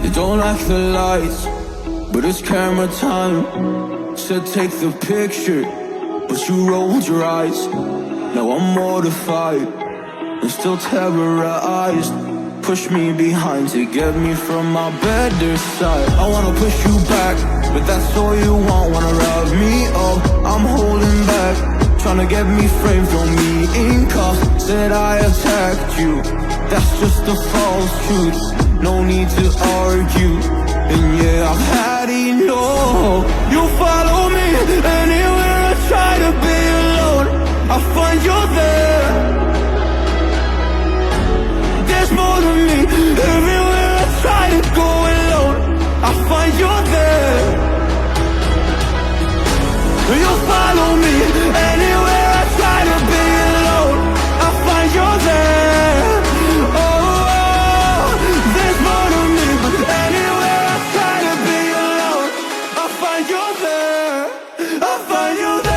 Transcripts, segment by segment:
You don't like the lights, but it's camera time. Said take the picture, but you rolled your eyes. Now I'm mortified and still terrorized. Push me behind to get me from my better side. I wanna push you back, but that's all you want. Wanna wrap me up, I'm holding back. Tryna get me framed, throw me in cuffs. Said I attacked you, that's just a false truth. No need to argue, and yeah, I've had enough. You follow me anywhere I try to be alone. I find you there. There's more to me. Everywhere I try to go alone, I find you there. You follow me anywhere I try to be alone, I find you there. Oh, there's more to me. Anywhere I try to be alone, I find you there. I find you there.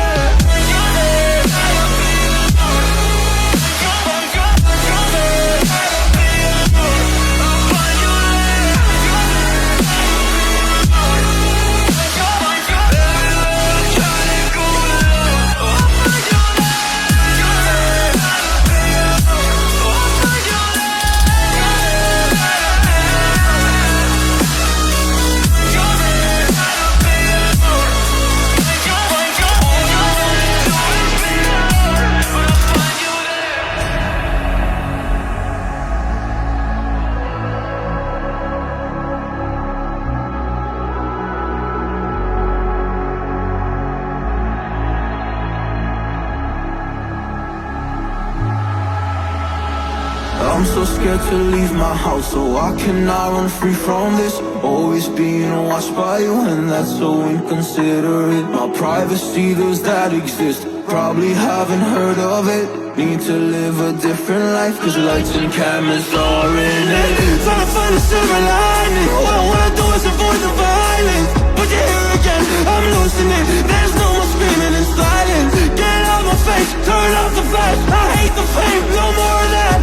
I'm so scared to leave my house, so I cannot run free from this. Always being watched by you, and that's so inconsiderate. My privacy, does that exist? Probably haven't heard of it. Need to live a different life, cause lights and cameras are in it. Trying to find a silver lining. All I wanna do is avoid the violence. But you're here again, I'm losing it. There's no more screaming in silence. Get out my face, turn off the flash. I hate the fame, no more of that.